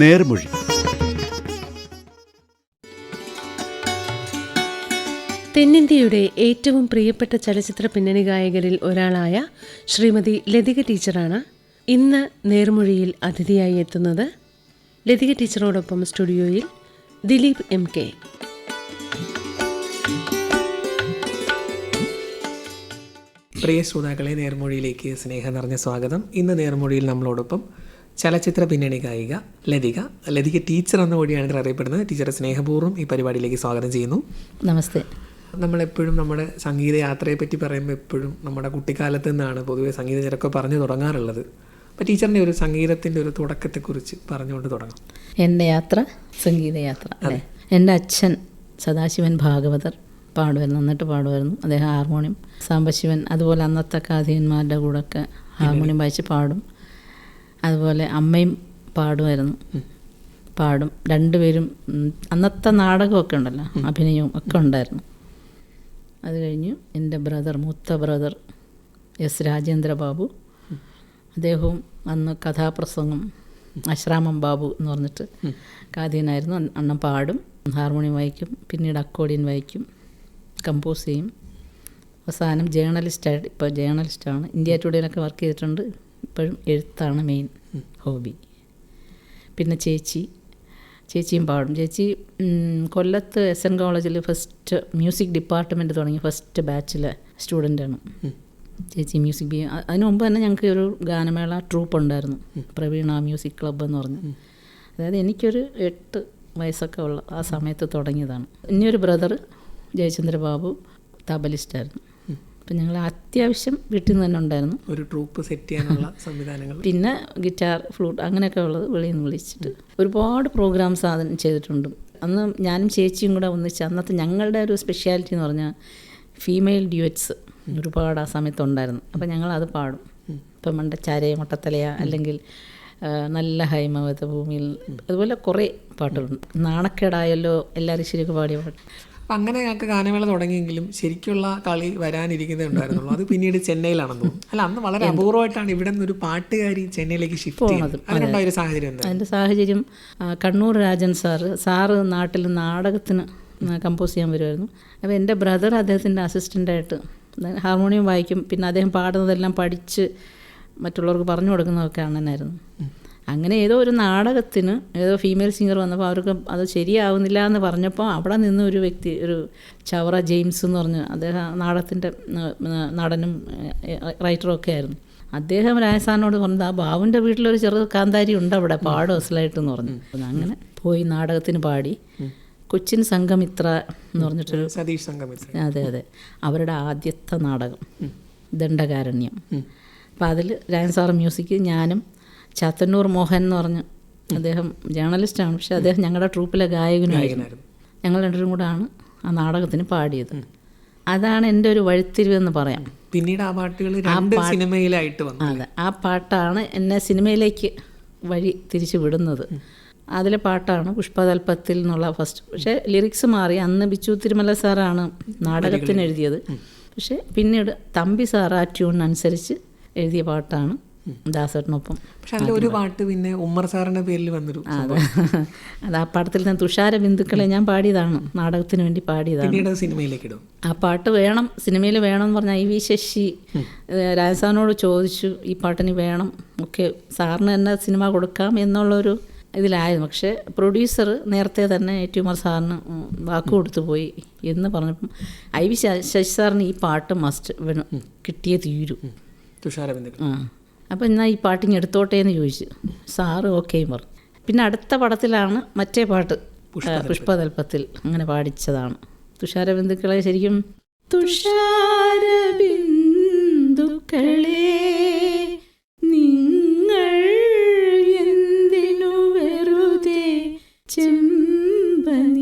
നേർമൊഴി. തെന്നിന്ത്യയുടെ ഏറ്റവും പ്രിയപ്പെട്ട ചലച്ചിത്ര പിന്നണി ഗായകരിൽ ഒരാളായ ശ്രീമതി ലതിക ടീച്ചറാണ് ഇന്ന് നേർമൊഴിയിൽ അതിഥിയായി എത്തുന്നത്. ലതിക ടീച്ചറോടൊപ്പം സ്റ്റുഡിയോയിൽ ദിലീപ് MK. പ്രിയ ശ്രോതാക്കളെ, നേർമൊഴിയിലേക്ക് സ്നേഹം നിറഞ്ഞ സ്വാഗതം. ഇന്ന് നേർമൊഴിയിൽ നമ്മളോടൊപ്പം ചലച്ചിത്ര പിന്നണി ഗായിക ലതിക ടീച്ചർ എന്ന കൂടിയാണ് അറിയപ്പെടുന്നത്. ടീച്ചറെ സ്നേഹപൂർവ്വം ഈ പരിപാടിയിലേക്ക് സ്വാഗതം ചെയ്യുന്നു. നമസ്തേ. നമ്മളെപ്പോഴും നമ്മുടെ സംഗീത യാത്രയെ പറ്റി പറയുമ്പോൾ എപ്പോഴും നമ്മുടെ കുട്ടിക്കാലത്ത് നിന്നാണ് പൊതുവെ സംഗീതജ്ഞരൊക്കെ പറഞ്ഞു തുടങ്ങാറുള്ളത്. അപ്പോൾ ടീച്ചറിൻ്റെ ഒരു സംഗീതത്തിൻ്റെ ഒരു തുടക്കത്തെക്കുറിച്ച് പറഞ്ഞുകൊണ്ട് തുടങ്ങാം. എൻ്റെ യാത്ര സംഗീതയാത്ര അല്ലേ. എൻ്റെ അച്ഛൻ സദാശിവൻ ഭാഗവതർ പാടുമായിരുന്നു, നന്നിട്ട് പാടുമായിരുന്നു. അദ്ദേഹം ഹാർമോണിയം, സാംബശിവൻ, അതുപോലെ അന്നത്തെ കാഥികന്മാരുടെ കൂടെയൊക്കെ ഹാർമോണിയം വായിച്ച് പാടും. അതുപോലെ അമ്മയും പാടും. രണ്ടുപേരും അന്നത്തെ നാടകമൊക്കെ ഉണ്ടല്ലോ, അഭിനയവും ഒക്കെ ഉണ്ടായിരുന്നു. അത് കഴിഞ്ഞ് എൻ്റെ മൂത്ത ബ്രദർ S. രാജേന്ദ്ര ബാബു, അദ്ദേഹവും അന്ന് കഥാപ്രസംഗം അശ്രാമം ബാബു എന്ന് പറഞ്ഞിട്ട് കാഥികനായിരുന്നു. അണ്ണം പാടും, ഹാർമോണിയം വായിക്കും, പിന്നീട് അക്കോർഡിയൻ വായിക്കും, കമ്പോസ് ചെയ്യും. അവസാനം ഇപ്പോൾ ജേർണലിസ്റ്റാണ്. ഇന്ത്യ ടുഡേയിലൊക്കെ വർക്ക് ചെയ്തിട്ടുണ്ട്. ഇപ്പോഴും എഴുത്താണ് മെയിൻ ഹോബി. പിന്നെ ചേച്ചിയും പാടും. ചേച്ചി കൊല്ലത്ത് SN കോളേജിൽ ഫസ്റ്റ് മ്യൂസിക് ഡിപ്പാർട്ട്മെൻറ്റ് തുടങ്ങി ഫസ്റ്റ് ബാച്ചിലെ സ്റ്റുഡൻ്റാണ് ചേച്ചി. മ്യൂസിക് അതിന് മുമ്പ് തന്നെ ഞങ്ങൾക്ക് ഒരു ഗാനമേള ട്രൂപ്പ് ഉണ്ടായിരുന്നു, പ്രവീണ മ്യൂസിക് ക്ലബ്ബ് എന്ന് പറഞ്ഞ്. അതായത് എനിക്കൊരു 8 വയസ്സൊക്കെ ഉള്ള ആ സമയത്ത് തുടങ്ങിയതാണ്. ഇനിയൊരു ബ്രദർ ജയചന്ദ്ര ബാബു തബലിസ്റ്റായിരുന്നു. അപ്പം ഞങ്ങൾ അത്യാവശ്യം വീട്ടിൽ നിന്ന് തന്നെ ഉണ്ടായിരുന്നു ഒരു ട്രൂപ്പ് സെറ്റ് ചെയ്യാനുള്ള സംവിധാനങ്ങൾ. പിന്നെ ഗിറ്റാർ, ഫ്ലൂട്ട് അങ്ങനെയൊക്കെ ഉള്ളത് വെളിയിൽ നിന്ന് വിളിച്ചിട്ട് ഒരുപാട് പ്രോഗ്രാംസ് ചെയ്തിട്ടുണ്ട്. അന്ന് ഞാനും ചേച്ചിയും കൂടെ ഒന്നിച്ച് അന്നത്തെ ഞങ്ങളുടെ ഒരു സ്പെഷ്യാലിറ്റി എന്ന് പറഞ്ഞാൽ ഫീമെയിൽ ഡ്യുവറ്റ്സ് ഒരുപാട് ആ സമയത്തുണ്ടായിരുന്നു. അപ്പം ഞങ്ങളത് പാടും. ഇപ്പം ചാരയ മുട്ടത്തലയ, അല്ലെങ്കിൽ നല്ല ഹൈമവത ഭൂമിയിൽ, അതുപോലെ കുറേ പാട്ടുകളുണ്ട്. നാണക്കേടായല്ലോ എല്ലാവരും ശരിയൊക്കെ പാടിയ പാട്ട്. അപ്പം അങ്ങനെ ഞങ്ങൾക്ക് ഗാനമേള തുടങ്ങിയെങ്കിലും ശരിക്കുള്ള കളി വരാനിരിക്കുന്നേ ഉണ്ടായിരുന്നുള്ളൂ. അത് പിന്നീട് ചെന്നൈയിലാണെന്ന് തോന്നുന്നു. അല്ല, അന്ന് വളരെ അപൂർവമായിട്ടാണ് ഇവിടെ നിന്നൊരു പാട്ടുകാരി ചെന്നൈയിലേക്ക് ഷിഫ്റ്റ് ചെയ്യുന്നത്. അതിനുണ്ടായ ഒരു സാഹചര്യം എന്താ? അതിൻ്റെ സാഹചര്യം കണ്ണൂർ രാജൻ സാറ് നാട്ടിൽ നാടകത്തിന് കമ്പോസ് ചെയ്യാൻ വരുമായിരുന്നു. അപ്പോൾ എൻ്റെ ബ്രദർ അദ്ദേഹത്തിൻ്റെ അസിസ്റ്റൻ്റായിട്ട് ഹാർമോണിയം വായിക്കും. പിന്നെ അദ്ദേഹം പാടുന്നതെല്ലാം പഠിച്ച് മറ്റുള്ളവർക്ക് പറഞ്ഞു കൊടുക്കുന്നതൊക്കെ അണ്ണനായിരുന്നു. അങ്ങനെ ഏതോ ഒരു നാടകത്തിന് ഏതോ ഫീമെയിൽ സിംഗർ വന്നപ്പോൾ അവർക്ക് അത് ശരിയാവുന്നില്ല എന്ന് പറഞ്ഞപ്പോൾ അവിടെ നിന്ന് ഒരു വ്യക്തി, ഒരു ചവറ ജെയിംസ് എന്ന് പറഞ്ഞ്, അദ്ദേഹം നാടകത്തിൻ്റെ നടനും റൈറ്ററും ഒക്കെ ആയിരുന്നു. അദ്ദേഹം രാജസ്ഥാനോട് പറഞ്ഞത്, ആ ബാബുവിൻ്റെ വീട്ടിലൊരു ചെറു കാന്താരി ഉണ്ട് അവിടെ, പാടും അസലായിട്ടെന്ന് പറഞ്ഞു. അങ്ങനെ പോയി നാടകത്തിന് പാടി. കൊച്ചിൻ സംഘമിത്ര എന്ന് പറഞ്ഞിട്ടൊരു സതീഷ് സംഘമിത്ര, അതെ, അവരുടെ ആദ്യത്തെ നാടകം ദണ്ഡകാരണ്യം. അപ്പം അതിൽ രാജൻ സാറ് മ്യൂസിക്, ഞാനും ചാത്തന്നൂർ മോഹൻ എന്ന് പറഞ്ഞ്, അദ്ദേഹം ജേർണലിസ്റ്റാണ്, പക്ഷെ അദ്ദേഹം ഞങ്ങളുടെ ട്രൂപ്പിലെ ഗായകനായിരുന്നു. ഞങ്ങൾ രണ്ടുപേരും കൂടെയാണ് ആ നാടകത്തിന് പാടിയത്. അതാണ് എൻ്റെ ഒരു വഴിത്തിരിവെന്ന് പറയാം. പിന്നീട് ആ പാട്ടുകൾ സിനിമയിലായിട്ട് വന്നു. അതെ, ആ പാട്ടാണ് എന്നെ സിനിമയിലേക്ക് വഴി തിരിച്ചു വിടുന്നത്. അതിലെ പാട്ടാണ് പുഷ്പതൽപ്പത്തിൽ എന്നുള്ള ഫസ്റ്റ്. പക്ഷേ ലിറിക്സ് മാറി. അന്ന് ബിച്ചു തിരുമല സാറാണ് നാടകത്തിന് എഴുതിയത്. പക്ഷേ പിന്നീട് തമ്പി സാർ ആ ട്യൂണിനനുസരിച്ച് എഴുതിയ പാട്ടാണ് ദാസേട്ടനൊപ്പം. പക്ഷെ അതിലൊരു പാട്ട് പിന്നെ ഉമ്മർ സാറിൻ്റെ പേരിൽ വന്നൊരു, അത് ആ പാട്ടത്തിൽ ഞാൻ തുഷാര ബിന്ദുക്കളെ ഞാൻ പാടിയതാണ്, നാടകത്തിന് വേണ്ടി പാടിയതാണ്. പിന്നീട് സിനിമയിലേക്ക് ഇടും. ആ പാട്ട് വേണം, സിനിമയിൽ വേണമെന്ന് പറഞ്ഞാൽ IV ശശി രാജസാറിനോട് ചോദിച്ചു, ഈ പാട്ടിന് വേണം, ഒക്കെ സാറിന് തന്നെ സിനിമ കൊടുക്കാം എന്നുള്ളൊരു ഇതിലായിരുന്നു. പക്ഷേ പ്രൊഡ്യൂസർ നേരത്തെ തന്നെ A.T. ഉമർ സാറിന് വാക്ക് കൊടുത്തു പോയി എന്ന് പറഞ്ഞപ്പം IV ശശി സാറിന് ഈ പാട്ട് മസ്റ്റ് കിട്ടിയേ തീരൂ, തുഷാര ബിന്ദുക്കൾ. അപ്പം എന്നാൽ ഈ പാട്ടിങ് എടുത്തോട്ടെ എന്ന് ചോദിച്ചു. സാറ് ഓക്കെയും പറഞ്ഞു. പിന്നെ അടുത്ത പടത്തിലാണ് മറ്റേ പാട്ട് പുഷ്പതൽപ്പത്തിൽ അങ്ങനെ പാടിച്ചതാണ്. തുഷാരബിന്ദുക്കളെ ശരിക്കും തുഷാരബിന്ദുക്കളെ നിങ്ങൾ എന്തിനു വെറുതെ ചെമ്പനിരലയിൽ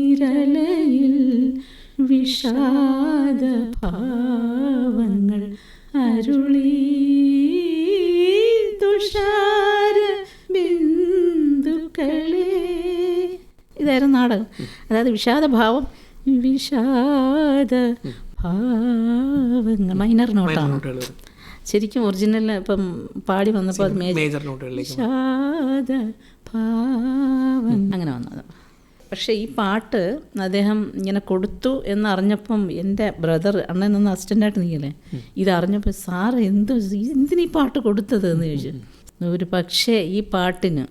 വിഷാദ ഭാവങ്ങൾ അരുളി, ഇതായിരുന്നു നാടകം. അതായത് വിഷാദഭാവം, വിഷാദ ഭാവങ്ങൾ മൈനർ നോട്ടാണ്. ശരിക്കും ഒറിജിനൽ ഇപ്പം പാടി വന്നപ്പോൾ അത് മേജർ നോട്ടുകളിലേക്ക് അങ്ങനെ വന്നത്. പക്ഷേ ഈ പാട്ട് അദ്ദേഹം ഇങ്ങനെ കൊടുത്തു എന്നറിഞ്ഞപ്പം എൻ്റെ ബ്രദർ അണ്ണനൊന്ന് അസിസ്റ്റൻ്റായിട്ട് നിൽക്കില്ലേ, ഇതറിഞ്ഞപ്പോൾ സാറ് എന്തിനീ പാട്ട് കൊടുത്തത് എന്ന് ചോദിച്ചു. ഒരു പക്ഷേ ഈ പാട്ടിന്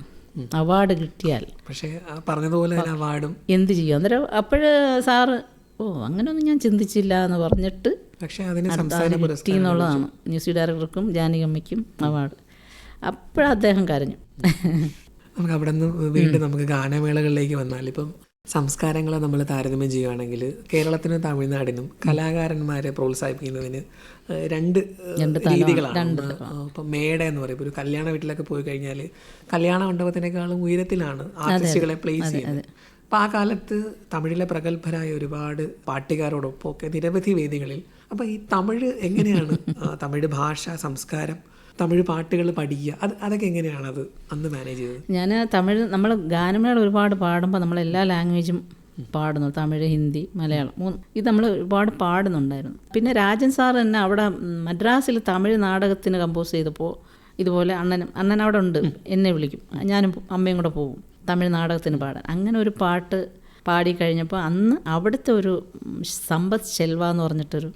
അവാർഡ് കിട്ടിയാൽ പക്ഷേ പറഞ്ഞതുപോലെ അവാർഡും എന്ത് ചെയ്യും. അന്നേരം അപ്പോഴ് സാറ് അങ്ങനെയൊന്നും ഞാൻ ചിന്തിച്ചില്ല എന്ന് പറഞ്ഞിട്ട് പക്ഷേ അതിന് സംസ്ഥാന കിട്ടി എന്നുള്ളതാണ്. Music ഡയറക്ടർക്കും ജാനകിയമ്മയ്ക്കും award. അപ്പോഴദ്ദേഹം അദ്ദേഹം കരഞ്ഞു. നമുക്ക് അവിടെ നിന്ന് വീണ്ടും നമുക്ക് ഗാനമേളകളിലേക്ക് വന്നാൽ ഇപ്പം സംസ്കാരങ്ങളെ നമ്മൾ താരതമ്യം ചെയ്യുകയാണെങ്കിൽ കേരളത്തിനും തമിഴ്നാടിനും കലാകാരന്മാരെ പ്രോത്സാഹിപ്പിക്കുന്നതിന് രണ്ട് രീതികളാണ്. ഇപ്പം മേട എന്ന് പറയും, ഒരു കല്യാണ വീട്ടിലൊക്കെ പോയി കഴിഞ്ഞാൽ കല്യാണ മണ്ഡപത്തിനേക്കാളും ഉയരത്തിലാണ് ആർട്ടിസ്റ്റുകളെ പ്ലേസ് ചെയ്യുന്നത്. അപ്പം ആ കാലത്ത് തമിഴിലെ പ്രഗത്ഭരായ ഒരുപാട് പാട്ടുകാരോടൊപ്പം ഒക്കെ നിരവധി വേദികളിൽ. അപ്പം ഈ തമിഴ് എങ്ങനെയാണ്, തമിഴ് ഭാഷ, സംസ്കാരം, തമിഴ് പാട്ടുകൾ പഠിക്കുക, അതൊക്കെ എങ്ങനെയാണ് അത് അന്ന് മാനേജ് ചെയ്തത്? ഞാൻ തമിഴ്, നമ്മൾ ഗാനമേള ഒരുപാട് പാടുമ്പോൾ നമ്മളെല്ലാ ലാംഗ്വേജും പാടുന്നു, തമിഴ്, ഹിന്ദി, മലയാളം, ഇത് നമ്മൾ ഒരുപാട് പാടുന്നുണ്ടായിരുന്നു. പിന്നെ രാജൻ സാർ തന്നെ അവിടെ മദ്രാസിൽ തമിഴ് നാടകത്തിന് കമ്പോസ് ചെയ്തപ്പോൾ ഇതുപോലെ അണ്ണൻ അവിടെ ഉണ്ട്, എന്നെ വിളിക്കും, ഞാനും അമ്മയും കൂടെ പോകും തമിഴ് നാടകത്തിന് പാടാൻ. അങ്ങനെ ഒരു പാട്ട് പാടിക്കഴിഞ്ഞപ്പോൾ അന്ന് അവിടുത്തെ ഒരു സമ്പത്ത് ചെൽവ എന്ന് പറഞ്ഞിട്ടൊരു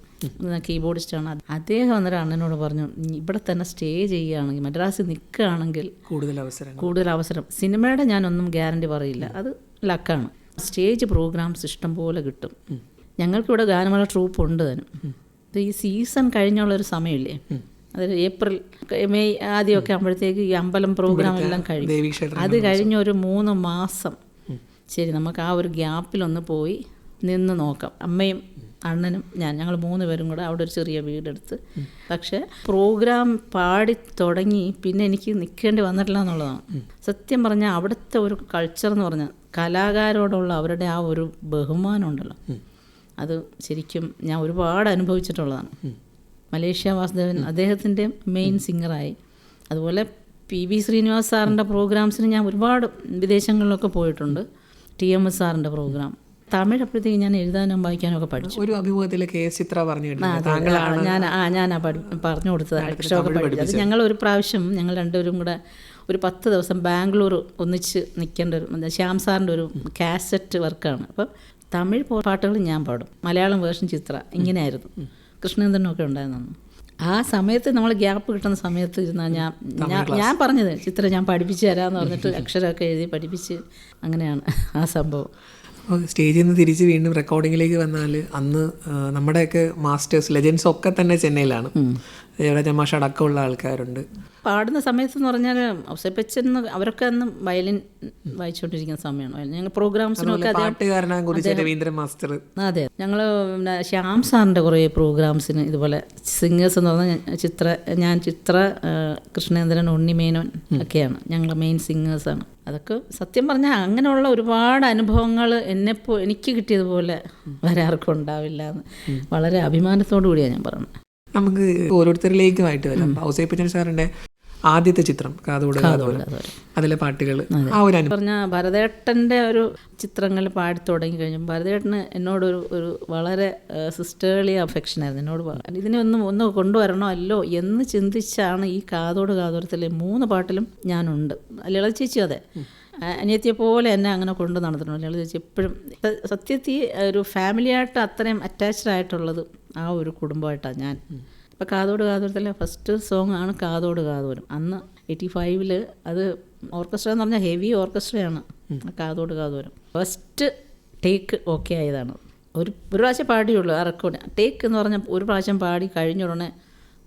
കീബോർഡിസ്റ്റാണ് അദ്ദേഹം. അന്നേരം അണ്ണനോട് പറഞ്ഞു, ഇവിടെ തന്നെ സ്റ്റേ ചെയ്യുകയാണെങ്കിൽ, മദ്രാസിൽ നിൽക്കുകയാണെങ്കിൽ കൂടുതൽ അവസരം. സിനിമയുടെ ഞാനൊന്നും ഗ്യാരണ്ടി പറയില്ല, അത് ലക്കാണ്. സ്റ്റേജ് പ്രോഗ്രാംസ് ഇഷ്ടം പോലെ കിട്ടും. ഞങ്ങൾക്കിവിടെ ഗാനമേള ട്രൂപ്പ് ഉണ്ട് താനും. ഈ സീസൺ കഴിഞ്ഞുള്ളൊരു സമയമില്ലേ, അതായത് ഏപ്രിൽ മെയ് ആദ്യമൊക്കെ ആകുമ്പോഴത്തേക്ക് ഈ അമ്പലം പ്രോഗ്രാം എല്ലാം കഴിയും. അത് കഴിഞ്ഞൊരു 3 മാസം ശരി നമുക്ക് ആ ഒരു ഗ്യാപ്പിലൊന്ന് പോയി നിന്ന് നോക്കാം. അമ്മയും അണ്ണനും ഞങ്ങൾ 3 പേരും കൂടെ അവിടെ ഒരു ചെറിയ വീടെടുത്ത്. പക്ഷേ പ്രോഗ്രാം പാടി തുടങ്ങി പിന്നെ എനിക്ക് നിൽക്കേണ്ടി വന്നിട്ടില്ല എന്നുള്ളതാണ് സത്യം പറഞ്ഞാൽ. അവിടുത്തെ ഒരു കൾച്ചർ എന്ന് പറഞ്ഞാൽ കലാകാരോടുള്ള അവരുടെ ആ ഒരു ബഹുമാനം ഉണ്ടല്ലോ, അത് ശരിക്കും ഞാൻ ഒരുപാട് അനുഭവിച്ചിട്ടുള്ളതാണ്. മലേഷ്യ വാസുദേവൻ അദ്ദേഹത്തിൻ്റെ മെയിൻ സിംഗറായി. അതുപോലെ PV ശ്രീനിവാസ് സാറിൻ്റെ പ്രോഗ്രാംസിന് ഞാൻ ഒരുപാട് വിദേശങ്ങളിലൊക്കെ പോയിട്ടുണ്ട്. TMS സാറിൻ്റെ പ്രോഗ്രാം തമിഴ് അപ്പോഴത്തേക്ക് ഞാൻ എഴുതാനും വായിക്കാനും ഒക്കെ പഠിച്ചു. ഒരു അഭിമുഖത്തിൽ KS ചിത്ര പറഞ്ഞു പറഞ്ഞു കൊടുത്തത് അക്ഷരമൊക്കെ പഠിച്ചു. അത് ഞങ്ങൾ ഒരു പ്രാവശ്യം ഞങ്ങൾ രണ്ടുപേരും കൂടെ ഒരു 10 ദിവസം ബാംഗ്ലൂർ ഒന്നിച്ച് നിൽക്കേണ്ട ഒരു ശ്യാം സാറിൻ്റെ ഒരു കാസറ്റ് വർക്കാണ്. അപ്പോൾ തമിഴ് പാട്ടുകൾ ഞാൻ പാടും, മലയാളം വേർഷൻ ചിത്ര, ഇങ്ങനെയായിരുന്നു. കൃഷ്ണേന്ദ്രനൊക്കെ ഉണ്ടായിരുന്നു. ആ സമയത്ത് നമ്മൾ ഗ്യാപ്പ് കിട്ടുന്ന സമയത്ത് ഇരുന്നാൽ ഞാൻ പറഞ്ഞത് ചിത്ര ഞാൻ പഠിപ്പിച്ച് തരാമെന്ന് പറഞ്ഞിട്ട് അക്ഷരമൊക്കെ എഴുതി പഠിപ്പിച്ച്, അങ്ങനെയാണ് ആ സംഭവം. അപ്പോൾ സ്റ്റേജിൽ നിന്ന് തിരിച്ച് വീണ്ടും റെക്കോർഡിങ്ങിലേക്ക് വന്നാൽ അന്ന് നമ്മുടെയൊക്കെ മാസ്റ്റേഴ്സ് ലെജൻസ് ഒക്കെ തന്നെ ചെന്നൈയിലാണ്. ഇവിടെ ജമാഷ അടക്കമുള്ള ആൾക്കാരുണ്ട്. പാടുന്ന സമയത്തെന്ന് പറഞ്ഞാൽ ഔസേപ്പച്ചൻ അവരൊക്കെ അന്ന് വയലിൻ വായിച്ചുകൊണ്ടിരിക്കുന്ന സമയമാണ്. ഞങ്ങൾ പ്രോഗ്രാംസിനൊക്കെ രവീന്ദ്രൻ മാസ്റ്റർ. അതെ, ഞങ്ങൾ ശ്യാം സാറിൻ്റെ കുറേ പ്രോഗ്രാംസിന് ഇതുപോലെ സിംഗേഴ്സ് എന്ന് പറഞ്ഞാൽ ഞാൻ ചിത്ര, കൃഷ്ണേന്ദ്രൻ, ഉണ്ണിമേനോൻ ഒക്കെയാണ് ഞങ്ങൾ മെയിൻ സിംഗേഴ്സാണ്. അതൊക്കെ സത്യം പറഞ്ഞാൽ അങ്ങനെയുള്ള ഒരുപാട് അനുഭവങ്ങൾ എനിക്ക് കിട്ടിയതുപോലെ വേറെ ആർക്കും ഉണ്ടാവില്ല എന്ന് വളരെ അഭിമാനത്തോടു കൂടിയാണ് ഞാൻ പറയുന്നത്. നമുക്ക് ഓരോരുത്തരിലേക്കുമായിട്ട് വരാം. ഔസേപ്പച്ചൻ സാറിൻ്റെ ആദ്യത്തെ ചിത്രം കാതോട് അതിലെ പാട്ടുകൾ പറഞ്ഞാൽ ഭരതേട്ടൻ്റെ ഒരു ചിത്രങ്ങൾ പാടി തുടങ്ങി കഴിഞ്ഞു. ഭരതേട്ടന് എന്നോടൊരു വളരെ സിസ്റ്റേർലി അഫെക്ഷനായിരുന്നു. എന്നോട് ഇതിനെ ഒന്ന് കൊണ്ടുവരണോ അല്ലോ എന്ന് ചിന്തിച്ചാണ് ഈ കാതോട് കാതോരത്തിലെ 3 പാട്ടിലും ഞാനുണ്ട്. ലളിത ചേച്ചി അതെ, അനിയത്തിയെ പോലെ എന്നെ അങ്ങനെ കൊണ്ട് നടത്തണം. ലളിത ചേച്ചി എപ്പോഴും സത്യത്തിൽ ഒരു ഫാമിലിയായിട്ട് അത്രയും അറ്റാച്ച്ഡ് ആയിട്ടുള്ളത് ആ ഒരു കുടുംബമായിട്ടാണ് ഞാൻ. ഇപ്പോൾ കാതോട് കാതോരത്തിലെ ഫസ്റ്റ് സോങ് ആണ് കാതോട് കാതോരം. അന്ന് 85 അത് ഓർക്കസ്ട്ര എന്ന് പറഞ്ഞാൽ ഹെവി ഓർക്കസ്ട്രയാണ് കാതോട് കാതോരം. ഫസ്റ്റ് ടേക്ക് ഓക്കെ ആയതാണ്. ഒരു പ്രാവശ്യം പാടിയുള്ളൂ ആ റെക്കോർഡ്. ടേക്ക് എന്ന് പറഞ്ഞാൽ ഒരു പ്രാവശ്യം പാടി കഴിഞ്ഞ ഉടനെ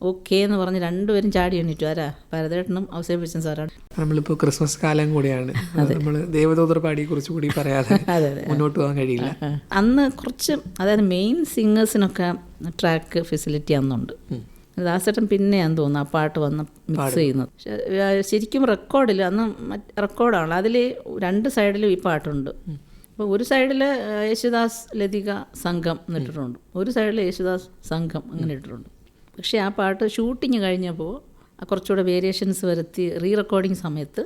ഓക്കെ എന്ന് പറഞ്ഞ് 2 പേരും ചാടി എണ്ണിട്ടു. ആരാ? ഭരതേട്ടനും ഔസേപ്പച്ചൻ സാറാണ്. നമ്മളിപ്പോൾ ക്രിസ്മസ് കാലം കൂടിയാണ്, നമ്മൾ ദേവദൂതർ പാടിയെ കുറിച്ചുകൂടി പറയാതെ മുന്നോട്ട് പോകാൻ കഴിയില്ല. അന്ന് കുറച്ച് അതായത് മെയിൻ സിംഗേഴ്സിനൊക്കെ ട്രാക്ക് ഫെസിലിറ്റി അന്നുണ്ട്. ദാസേട്ടൻ പിന്നെയാന്ന് തോന്നുന്നു ആ പാട്ട് വന്ന് മിക്സ് ചെയ്യുന്നത്. ശരിക്കും റെക്കോർഡിൽ അന്ന് റെക്കോർഡാണ്, അതിൽ 2 സൈഡിലും ഈ പാട്ടുണ്ട്. അപ്പോൾ ഒരു സൈഡിൽ യേശുദാസ് ലതിക സംഘം എന്നിട്ടിട്ടുണ്ട്, ഒരു സൈഡിൽ യേശുദാസ് സംഘം അങ്ങനെ ഇട്ടിട്ടുണ്ട്. പക്ഷേ ആ പാട്ട് ഷൂട്ടിങ് കഴിഞ്ഞപ്പോൾ കുറച്ചുകൂടെ വേരിയേഷൻസ് വരുത്തി റീ റെക്കോർഡിങ് സമയത്ത്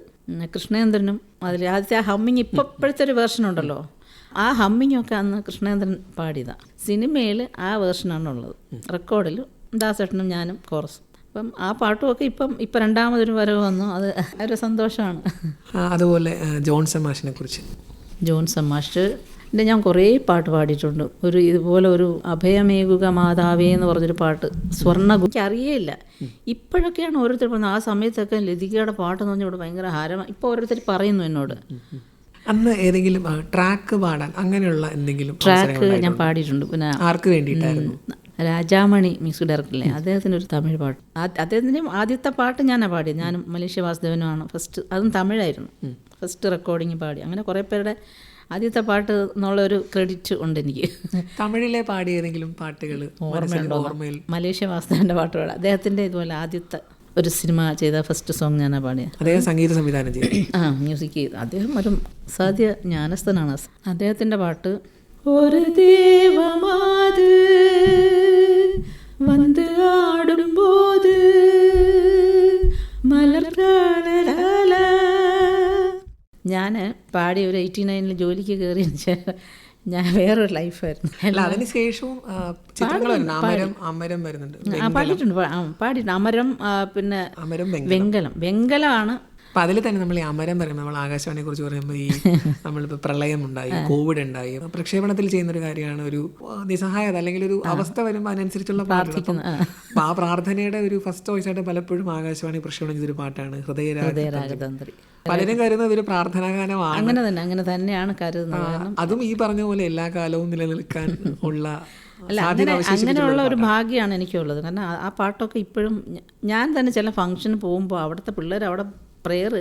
കൃഷ്ണേന്ദ്രനും അതിൽ ആദ്യത്തെ ആ ഹമ്മിങ് ഇപ്പോഴത്തെ ഒരു വേർഷൻ ഉണ്ടല്ലോ, ആ ഹമ്മിങ്ങൊക്കെ അന്ന് കൃഷ്ണേന്ദ്രൻ പാടിയതാണ്. സിനിമയിൽ ആ വേർഷനാണുള്ളത്, റെക്കോർഡിൽ ദാസേട്ടനും ഞാനും കോറസും. അപ്പം ആ പാട്ടുമൊക്കെ ഇപ്പം രണ്ടാമതൊരു വരവ് വന്നു. അത് ഒരു സന്തോഷമാണ്. അതുപോലെ ജോൺസൺ മാഷിനെ കുറിച്ച്. ജോൺസൺ മാഷിൻ്റെ ഞാൻ കുറേ പാട്ട് പാടിയിട്ടുണ്ട്. ഇതുപോലെ ഒരു അഭയമേകുക മാതാവേ എന്ന് പറഞ്ഞൊരു പാട്ട്, എനിക്ക് അറിയേയില്ല. ഇപ്പോഴൊക്കെയാണ് ഓരോരുത്തർ പറയുന്നത്. ആ സമയത്തൊക്കെ ലതികയുടെ പാട്ടെന്ന് പറഞ്ഞാൽ ഇവിടെ ഭയങ്കര ഹാരമാണ്. ഇപ്പോൾ ഓരോരുത്തർ പറയുന്നു എന്നോട്. അന്ന് ഏതെങ്കിലും ട്രാക്ക് പാടാൻ അങ്ങനെയുള്ള എന്തെങ്കിലും ട്രാക്ക് ഞാൻ പാടിയിട്ടുണ്ട്. പിന്നെ ആർക്ക് വേണ്ടിയിട്ടായിരുന്നു? രാജാമണി മ്യൂസിക് ഡയറക്ടറിലെ അദ്ദേഹത്തിൻ്റെ ഒരു തമിഴ് പാട്ട്. അദ്ദേഹത്തിൻ്റെ ആദ്യത്തെ പാട്ട് ഞാനാണ് പാടിയത്. ഞാനും മലേഷ്യ വാസുദേവനുമാണ് ഫസ്റ്റ്. അതും തമിഴായിരുന്നു ഫസ്റ്റ് റെക്കോർഡിങ് പാടി. അങ്ങനെ കുറേ പേരുടെ ആദ്യത്തെ പാട്ട് എന്നുള്ളൊരു ക്രെഡിറ്റ് ഉണ്ട് എനിക്ക്. തമിഴിലെ പാടിയ ഏതെങ്കിലും പാട്ടുകൾ ഓർമ്മയുണ്ടോ? മലേഷ്യ വാസുദേവൻ്റെ പാട്ട് പാടാം. അദ്ദേഹത്തിൻ്റെ ഇതുപോലെ ആദ്യത്തെ ഒരു സിനിമ ചെയ്ത ഫസ്റ്റ് സോങ് ഞാനാണ് പാടിയത്. അദ്ദേഹം സംഗീത സംവിധാനം ചെയ്തു. മ്യൂസിക് ചെയ്തു. അദ്ദേഹം ഒരു സാധ്യ ജ്ഞാനസ്ഥനാണ്. അദ്ദേഹത്തിൻ്റെ പാട്ട് ഒരു ദേവമാത് വന്ന് ആടുമ്പോത് മലർകാല. ഞാൻ പാടി ഒരു 89 ജോലിക്ക് കയറി. ഞാൻ വേറൊരു ലൈഫായിരുന്നു. അല്ല, അതിനുശേഷവും അമരം വരുന്നുണ്ട്. പാടിയിട്ടുണ്ട്. അമരം, പിന്നെ വെങ്കലമാണ്. അപ്പം അതിൽ തന്നെ നമ്മൾ ഈ അമരം പറയുമ്പോൾ നമ്മൾ ആകാശവാണിയെ കുറിച്ച് പറയുമ്പോൾ ഈ നമ്മളിപ്പോൾ പ്രളയം ഉണ്ടായി, കോവിഡ് ഉണ്ടായി, പ്രക്ഷേപണത്തിൽ ചെയ്യുന്നൊരു കാര്യമാണ് ഒരു നിസ്സഹായത അല്ലെങ്കിൽ ഒരു അവസ്ഥ വരുമ്പോൾ അതിനനുസരിച്ചുള്ള പ്രാർത്ഥന. അപ്പം ആ പ്രാർത്ഥനയുടെ ഒരു ഫസ്റ്റ് വോയിസ് ആയിട്ട് പലപ്പോഴും ആകാശവാണി പ്രക്ഷേപണം ചെയ്തൊരു പാട്ടാണ് ഹൃദയരാഗതന്ത്രി. പലരും കരുതുന്നത് ഒരു പ്രാർത്ഥനാ ഗാനമാണ്. അങ്ങനെ തന്നെയാണ് കരുതുന്നത്. അതും ഈ പറഞ്ഞ പോലെ എല്ലാ കാലവും നിലനിൽക്കാൻ ഉള്ള അങ്ങനെയുള്ള ഒരു ഭാഗ്യമാണ് എനിക്കുള്ളത്. കാരണം ആ പാട്ടൊക്കെ ഇപ്പോഴും ഞാൻ തന്നെ ചില ഫംഗ്ഷന് പോകുമ്പോൾ അവിടുത്തെ പിള്ളേർ അവിടെ പ്രെയർ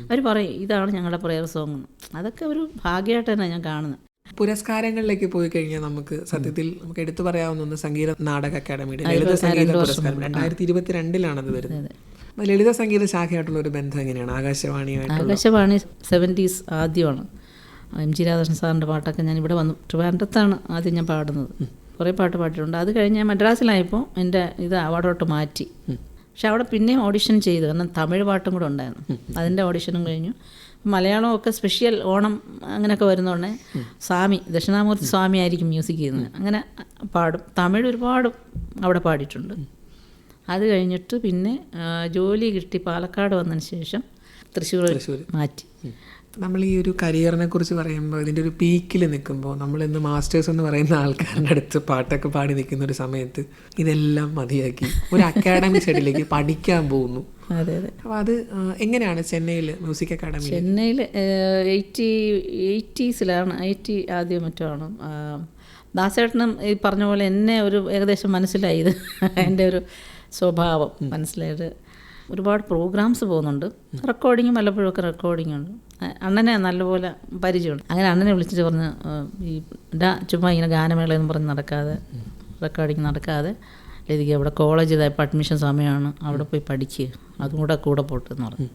അവർ പറയും ഇതാണ് ഞങ്ങളുടെ പ്രെയർ സോങ്. അതൊക്കെ ഒരു ഭാഗ്യമായിട്ട് തന്നെ ഞാൻ കാണുന്നത്. പുരസ്കാരങ്ങളിലേക്ക് പോയി കഴിഞ്ഞാൽ നമുക്ക് സത്യത്തിൽ നമുക്ക് എടുത്തു പറയാവുന്ന ഒന്ന് സംഗീത നാടക അക്കാദമിയുടെ ലളിത സംഗീത പുരസ്കാരം 2022 അത് വരുന്നത്. ലളിത സംഗീത ശാഖയായിട്ടുള്ള ഒരു ബന്ധം എങ്ങനെയാണ് ആകാശവാണിയുമായിട്ട്? ആകാശവാണി 70s ആദ്യമാണ്. MG രാധാകൃഷ്ണൻ സാറിൻ്റെ പാട്ടൊക്കെ ഞാൻ ഇവിടെ വന്നു ട്രിവാൻഡ്രത്താണ് ആദ്യം ഞാൻ പാടുന്നത്. കുറേ പാട്ട് പാടിയിട്ടുണ്ട്. അത് കഴിഞ്ഞ് ഞാൻ മദ്രാസിലായപ്പോൾ എൻ്റെ അവിടോട്ട് മാറ്റി. പക്ഷെ അവിടെ പിന്നെയും ഓഡിഷൻ ചെയ്തു. കാരണം തമിഴ് പാട്ടും കൂടെ ഉണ്ടായിരുന്നു. അതിൻ്റെ ഓഡിഷനും കഴിഞ്ഞു. മലയാളമൊക്കെ സ്പെഷ്യൽ ഓണം അങ്ങനെയൊക്കെ വരുന്നതുകൊണ്ട് ദക്ഷിണാമൂർത്തി സ്വാമി ആയിരിക്കും മ്യൂസിക് ചെയ്യുന്നത്. അങ്ങനെ പാടും. തമിഴ് ഒരുപാട് അവിടെ പാടിയിട്ടുണ്ട്. അത് കഴിഞ്ഞിട്ട് പിന്നെ ജോലി കിട്ടി പാലക്കാട് വന്നതിന് ശേഷം തൃശ്ശൂർ മാറ്റി. നമ്മൾ ഈ ഒരു കരിയറിനെ കുറിച്ച് പറയുമ്പോൾ ഇതിൻ്റെ ഒരു പീക്കിൽ നിൽക്കുമ്പോൾ നമ്മളിന്ന് മാസ്റ്റേഴ്സ് എന്ന് പറയുന്ന ആൾക്കാരുടെ അടുത്ത് പാട്ടൊക്കെ പാടി നിൽക്കുന്ന ഒരു സമയത്ത് ഇതെല്ലാം മതിയാക്കി ഒരു അക്കാഡമിക് സൈഡിലേക്ക് പഠിക്കാൻ പോകുന്നു. അതെ. അപ്പോൾ അത് എങ്ങനെയാണ് ചെന്നൈയിൽ മ്യൂസിക് അക്കാഡമി? ചെന്നൈയിൽ 80s ആദ്യം മറ്റുമാണ്. ദാസേട്ടനും ഈ പറഞ്ഞ പോലെ എന്നെ ഒരു ഏകദേശം മനസ്സിലായത് എൻ്റെ ഒരു സ്വഭാവം മനസ്സിലായത്. ഒരുപാട് പ്രോഗ്രാംസ് പോകുന്നുണ്ട്. റെക്കോർഡിങ്ങും വല്ലപ്പോഴൊക്കെ റെക്കോർഡിംഗ് ഉണ്ട്. അണ്ണനെ നല്ലപോലെ പരിചയമുണ്ട്. അങ്ങനെ അണ്ണനെ വിളിച്ചിട്ട് പറഞ്ഞ് ഈ ചുമ്മാ ഇങ്ങനെ ഗാനമേളയെന്ന് പറഞ്ഞ് നടക്കാതെ റെക്കോർഡിങ് നടക്കാതെ ലതിക അവിടെ കോളേജ് ഇതായപ്പോൾ അഡ്മിഷൻ സമയമാണ്, അവിടെ പോയി പഠിക്കുക, അതും കൂടെ പോട്ടെന്ന് പറഞ്ഞു.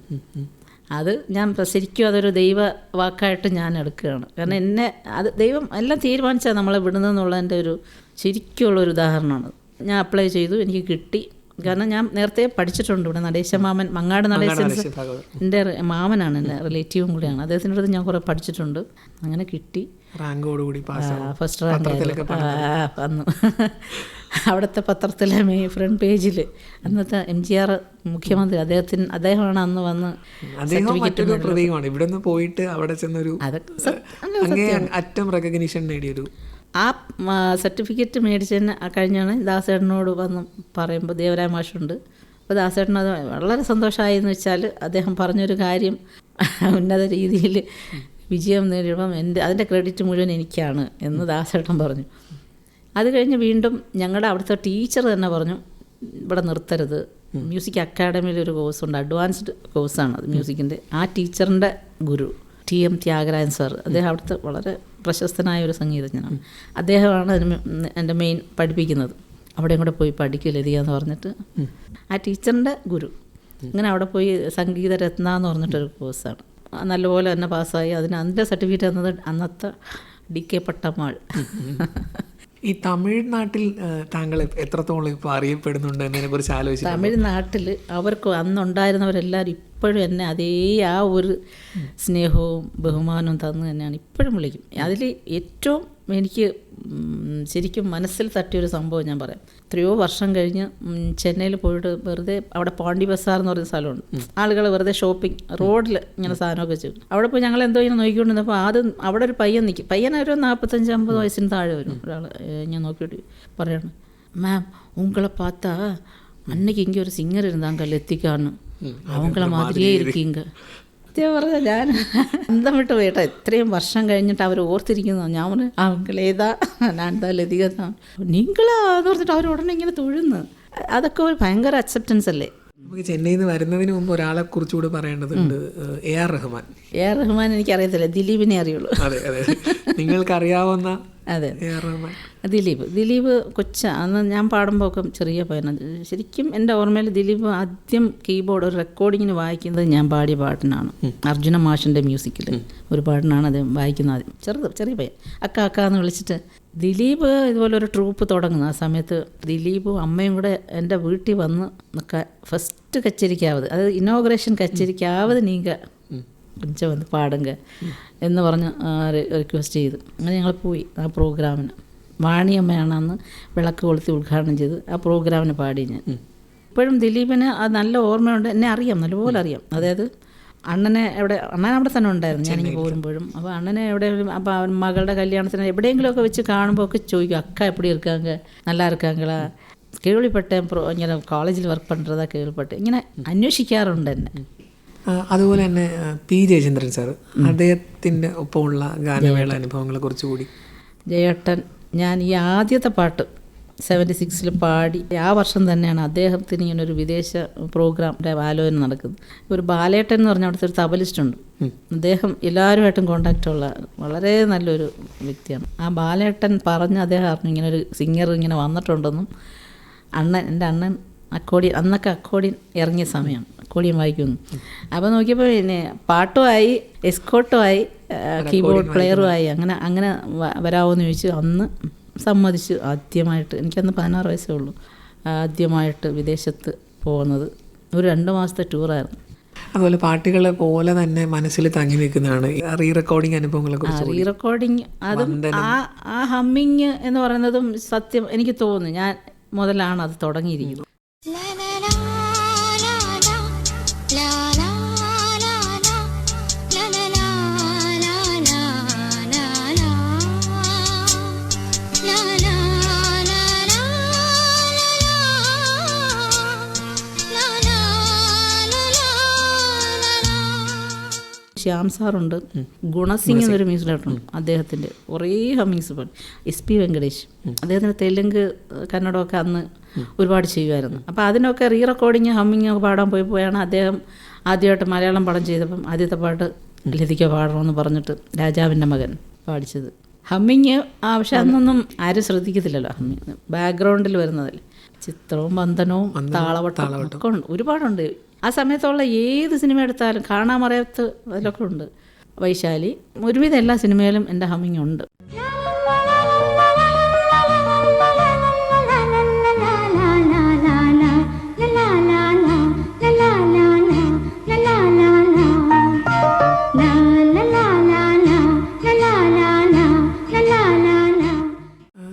അത് ഞാൻ ശരിക്കും അതൊരു ദൈവ വാക്കായിട്ട് ഞാൻ എടുക്കുകയാണ്. കാരണം അത് ദൈവം എല്ലാം തീരുമാനിച്ചാൽ നമ്മളെ വിടുന്നതെന്നുള്ളതിൻ്റെ ഒരു ശരിക്കുള്ളൊരു ഉദാഹരണമാണ്. ഞാൻ അപ്ലൈ ചെയ്തു, എനിക്ക് കിട്ടി. കാരണം ഞാൻ നേരത്തെ പഠിച്ചിട്ടുണ്ട്. ഇവിടെ നടേശമാമൻ, മങ്ങാട് നടേശൻ എൻ്റെ മാമനാണ്, എൻ്റെ റിലേറ്റീവും കൂടിയാണ്. അദ്ദേഹത്തിൻ്റെ അടുത്ത് ഞാൻ കുറേ പഠിച്ചിട്ടുണ്ട്. അങ്ങനെ കിട്ടി. ഫസ്റ്റ് റാങ്ക് വന്നു. അവിടുത്തെ പത്രത്തിലെ ഫ്രണ്ട് പേജിൽ അന്നത്തെ MGR മുഖ്യമന്ത്രി അദ്ദേഹമാണ് അന്ന് വന്ന് സർട്ടിഫിക്കറ്റ് ഇവിടെ പോയിട്ട് അവിടെ ചെന്നൊരു അറ്റം റെക്കഗ്നിഷൻ നേടിയൊരു ആ സർട്ടിഫിക്കറ്റ് മേടിച്ചതിന് കഴിഞ്ഞാണ് ദാസേട്ടനോട് വന്ന് പറയുമ്പോൾ ദേവരായ മാഷുണ്ട്. അപ്പോൾ ദാസേട്ടൻ അത് വളരെ സന്തോഷമായെന്ന് വെച്ചാൽ അദ്ദേഹം പറഞ്ഞൊരു കാര്യം ഉന്നത രീതിയിൽ വിജയം നേടിയപ്പം അതിൻ്റെ ക്രെഡിറ്റ് മുഴുവൻ എനിക്കാണ് എന്ന് ദാസേട്ടൻ പറഞ്ഞു. അത് കഴിഞ്ഞ് വീണ്ടും ഞങ്ങളുടെ അവിടുത്തെ ടീച്ചർ തന്നെ പറഞ്ഞു ഇവിടെ നിർത്തരുത്, മ്യൂസിക് അക്കാഡമിയിൽ ഒരു കോഴ്സുണ്ട്, അഡ്വാൻസ്ഡ് കോഴ്സാണ് അത് മ്യൂസിക്കിൻ്റെ. ആ ടീച്ചറിൻ്റെ ഗുരു TM ത്യാഗരാജൻ സാർ, അദ്ദേഹം അവിടുത്തെ വളരെ പ്രശസ്തനായ ഒരു സംഗീതജ്ഞനാണ്. അദ്ദേഹമാണ് എൻ്റെ മെയിൻ പഠിപ്പിക്കുന്നത്. അവിടെയും കൂടെ പോയി പഠിക്കില്ല എന്ന് പറഞ്ഞിട്ട് ആ ടീച്ചറിൻ്റെ ഗുരു. അങ്ങനെ അവിടെ പോയി സംഗീത രത്ന എന്ന് പറഞ്ഞിട്ടൊരു കോഴ്സാണ്. നല്ലപോലെ തന്നെ പാസ്സായി. അതിൻ്റെ സർട്ടിഫിക്കറ്റ് തന്നത് അന്നത്തെ DK പട്ടമ്മാൾ. ഈ തമിഴ്നാട്ടിൽ താങ്കൾ എത്രത്തോളം ഇപ്പോൾ അറിയപ്പെടുന്നുണ്ട് എന്നതിനെ കുറിച്ച് ആലോചിച്ചു? തമിഴ്നാട്ടിൽ അവർക്ക് അന്നുണ്ടായിരുന്നവരെല്ലാവരും ഇപ്പോഴും എന്നെ അതേ ആ ഒരു സ്നേഹവും ബഹുമാനവും തന്നു തന്നെയാണ് ഇപ്പോഴും വിളിക്കും. അതിൽ ഏറ്റവും എനിക്ക് ശരിക്കും മനസ്സിൽ തട്ടിയൊരു സംഭവം ഞാൻ പറയാം. എത്രയോ വർഷം കഴിഞ്ഞ് ചെന്നൈയിൽ പോയിട്ട് വെറുതെ അവിടെ പോണ്ടി ബസാർ എന്ന് പറയുന്ന സ്ഥലമുണ്ട്. ആളുകൾ വെറുതെ ഷോപ്പിംഗ് റോഡിൽ ഇങ്ങനെ സാധനമൊക്കെ വെച്ചു. അവിടെ പോയി ഞങ്ങൾ എന്തോ ഇങ്ങനെ നോക്കിക്കൊണ്ടിരുന്നപ്പോൾ അവിടെ ഒരു പയ്യൻ നിൽക്കും. പയ്യൻ ഒരു 45-50 വയസ്സിന് താഴെ വരും ഒരാൾ. ഞാൻ നോക്കിയിട്ട് പറയാണ്, മാം உங்களை பார்த்தா அன்னைக்கு இங்கே ஒரு சிங்கர் இருந்தாங்க லெத்திகான்னு, அவங்கள மாதிரியே இருக்கீங்க. പറഞ്ഞ ഞാൻ അന്തം വിട്ട് പോയിട്ടോ. ഇത്രയും വർഷം കഴിഞ്ഞിട്ട് അവർ ഓർത്തിരിക്കുന്നു. ഞാൻ പറഞ്ഞു അവങ്ങളേതാ, ഞാൻ താ ലതികതാ, നിങ്ങളാന്ന് പറഞ്ഞിട്ട് അവർ ഉടനെ ഇങ്ങനെ തൊഴുന്നു. അതൊക്കെ ഒരു ഭയങ്കര അക്സെപ്റ്റൻസ് അല്ലേ. നമുക്ക് ചെന്നൈയിൽ നിന്ന് വരുന്നതിന് മുമ്പ് ഒരാളെ കുറിച്ചുകൂടി പറയേണ്ടതുണ്ട്. AR റഹ്മാൻ. AR റഹ്മാൻ എനിക്കറിയത്തില്ല, ദിലീപിനെ അറിയുള്ളൂ. അതെ അതെ, നിങ്ങൾക്കറിയാവുന്ന അതെ AR റഹ്മാൻ. ദിലീപ് അന്ന് ഞാൻ പാടുമ്പോൾ ഒക്കെ ചെറിയ പയ്യനാണ്. ശരിക്കും എൻ്റെ ഓർമ്മയിൽ ദിലീപ് ആദ്യം കീബോർഡ് ഒരു റെക്കോർഡിങ്ങിന് വായിക്കുന്നത് ഞാൻ പാടിയ പാട്ടിനാണ്. അർജുന മാഷിൻ്റെ മ്യൂസിക്കിൽ ഒരു പാട്ടിനാണ് അത് വായിക്കുന്നത് ആദ്യം. ചെറിയ പയ്യൻ അക്ക എന്ന് വിളിച്ചിട്ട് ദിലീപ് ഇതുപോലെ ഒരു ട്രൂപ്പ് തുടങ്ങുന്നു. ആ സമയത്ത് ദിലീപും അമ്മയും കൂടെ എൻ്റെ വീട്ടിൽ വന്ന് ഫസ്റ്റ് കച്ചേരിക്കാവത്, അത് ഇനോഗ്രേഷൻ കച്ചേരിക്കാവത് നീങ്ക കൊഞ്ചം വന്ന് പാടുങ്ക എന്ന് പറഞ്ഞ് റിക്വസ്റ്റ് ചെയ്തു. അങ്ങനെ ഞങ്ങൾ പോയി ആ പ്രോഗ്രാമിന്. വാണിയമ്മയാണ് അന്ന് വിളക്ക് കൊളുത്തി ഉദ്ഘാടനം ചെയ്ത് ആ പ്രോഗ്രാമിന് പാടി ഞാൻ. ഇപ്പോഴും ദിലീപിന് അത് നല്ല ഓർമ്മയുണ്ട്. എന്നെ അറിയാം, നല്ലപോലെ അറിയാം. അതായത് അണ്ണൻ അവിടെ തന്നെ ഉണ്ടായിരുന്നു ഞാനിങ്ങനെ പോരുമ്പോഴും. അപ്പോൾ അണ്ണനെ അപ്പോൾ മകളുടെ കല്യാണത്തിന് എവിടെയെങ്കിലുമൊക്കെ വെച്ച് കാണുമ്പോൾ ഒക്കെ ചോദിക്കും, അക്ക എപ്പടി ഇരിക്കാങ്ക, നല്ല ഇരിക്കാങ്കളാ, കേൾവിപ്പെട്ടേൻ ഇങ്ങനെ കോളേജിൽ വർക്ക് പണ്ടുള്ളതാ കേൾവിപ്പെട്ടെ, ഇങ്ങനെ അന്വേഷിക്കാറുണ്ട് എന്നെ. അതുപോലെ തന്നെ P. ജയചന്ദ്രൻ സാർ, അദ്ദേഹത്തിൻ്റെ ഒപ്പമുള്ള ഗാനമേള അനുഭവങ്ങളെ കുറിച്ചുകൂടി. ജയേട്ടൻ, ഞാൻ ഈ ആദ്യത്തെ പാട്ട് 76 പാടി ആ വർഷം തന്നെയാണ് അദ്ദേഹത്തിന് ഇങ്ങനെ ഒരു വിദേശ പ്രോഗ്രാമിൻ്റെ ആലോചന നടക്കുന്നത്. ഒരു ബാലേട്ടൻ എന്ന് പറഞ്ഞ അവിടുത്തെ ഒരു തബലിസ്റ്റുണ്ട്. അദ്ദേഹം എല്ലാവരുമായിട്ടും കോണ്ടാക്റ്റുള്ള വളരെ നല്ലൊരു വ്യക്തിയാണ്. ആ ബാലേട്ടൻ പറഞ്ഞ് അദ്ദേഹം അറിഞ്ഞു ഇങ്ങനെ ഒരു സിംഗർ ഇങ്ങനെ വന്നിട്ടുണ്ടെന്നും. എൻ്റെ അണ്ണൻ അന്നൊക്കെ അക്കോഡിയൻ ഇറങ്ങിയ സമയമാണ്, അക്കോഡിയൻ വായിക്കുന്നു. അപ്പോൾ നോക്കിയപ്പോൾ പിന്നെ പാട്ടുമായി എസ്കോട്ടുമായി കീബോർഡ് പ്ലെയറുമായി അങ്ങനെ വരാമോയെന്ന് ചോദിച്ചു. അന്ന് സമ്മതിച്ചു. ആദ്യമായിട്ട്, എനിക്കന്ന് 16 വയസ്സേ ഉള്ളൂ, ആദ്യമായിട്ട് വിദേശത്ത് പോകുന്നത്. ഒരു 2 മാസത്തെ ടൂറായിരുന്നു. അതുപോലെ പാട്ടുകളെ പോലെ തന്നെ മനസ്സിൽ തങ്ങി നിൽക്കുന്നതാണ് റീ റെക്കോർഡിങ് അനുഭവങ്ങളെ കുറിച്ച്. റീ റെക്കോർഡിങ് അതും ആ ഹമ്മിങ് എന്ന് പറയുന്നതും സത്യം എനിക്ക് തോന്നുന്നു ഞാൻ മുതലാണ് അത് തുടങ്ങിയിരിക്കുന്നത്. ശ്യാം സാറുണ്ട്, ഗുണസിംഗ് എന്നൊരു മ്യൂസിക് ഡയറക്ടറുണ്ട്, അദ്ദേഹത്തിൻ്റെ കുറേ ഹമ്മിങ്സ് പാടും. SP വെങ്കടേഷ്, അദ്ദേഹത്തിൻ്റെ തെലുങ്ക് കന്നഡമൊക്കെ അന്ന് ഒരുപാട് ചെയ്യുമായിരുന്നു. അപ്പോൾ അതിനൊക്കെ റീ റെക്കോർഡിങ് ഹമ്മിങ് ഒക്കെ പാടാൻ പോയാണ് അദ്ദേഹം ആദ്യമായിട്ട് മലയാളം പടം ചെയ്തപ്പം ആദ്യത്തെ പാട്ട് ലതിക പാടണമെന്ന് പറഞ്ഞിട്ട് രാജാവിൻ്റെ മകൻ പാടിച്ചത്. ഹമ്മിങ് പക്ഷെ അന്നൊന്നും ആരും ശ്രദ്ധിക്കത്തില്ലല്ലോ. ഹമ്മിങ് ബാക്ക്ഗ്രൗണ്ടിൽ വരുന്നതല്ലേ. ചിത്രവും ബന്ധനവും താളവട്ടം ഒക്കെ ഉണ്ട്, ഒരുപാടുണ്ട്. ആ സമയത്തുള്ള ഏത് സിനിമ എടുത്താലും കാണാമറിയാത്ത അതിലൊക്കെ ഉണ്ട്. വൈശാലി, ഒരുവിധം എല്ലാ സിനിമയിലും എൻ്റെ ഹമ്മിങ് ഉണ്ട്.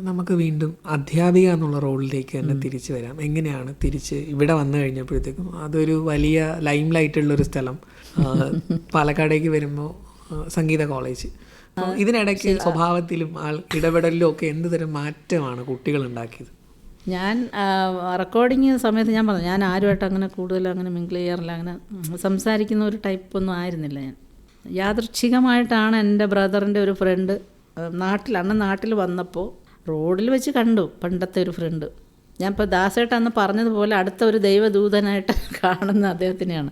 നമുക്ക് വീണ്ടും അധ്യാപിക എന്നുള്ള റോളിലേക്ക് തന്നെ തിരിച്ചു വരാം. എങ്ങനെയാണ് തിരിച്ച് ഇവിടെ വന്നു കഴിഞ്ഞപ്പോഴത്തേക്കും അതൊരു വലിയ ലൈം ലൈറ്റുള്ളൊരു സ്ഥലം, പാലക്കാടേക്ക് വരുമ്പോൾ സംഗീത കോളേജ്, ഇതിനിടയ്ക്ക് സ്വഭാവത്തിലും ഇടപെടലിലും ഒക്കെ എന്ത് തരം മാറ്റമാണ് കുട്ടികൾ ഉണ്ടാക്കിയത്? ഞാൻ റെക്കോർഡിങ് സമയത്ത് ഞാൻ പറഞ്ഞു, ഞാൻ ആരുമായിട്ട് അങ്ങനെ കൂടുതൽ അങ്ങനെ മിങ്കിൾ ചെയ്യാറില്ല, അങ്ങനെ സംസാരിക്കുന്ന ഒരു ടൈപ്പൊന്നും ആയിരുന്നില്ല ഞാൻ. യാദൃച്ഛികമായിട്ടാണ് എൻ്റെ ബ്രദറിൻ്റെ ഒരു ഫ്രണ്ട് നാട്ടിൽ വന്നപ്പോൾ റോഡിൽ വെച്ച് കണ്ടു പണ്ടത്തെ ഒരു ഫ്രണ്ട്. ഞാൻ ഇപ്പോൾ ദാസേട്ട അന്ന് പറഞ്ഞതുപോലെ അടുത്ത ഒരു ദൈവദൂതനായിട്ട് കാണുന്ന അദ്ദേഹത്തിനെയാണ്.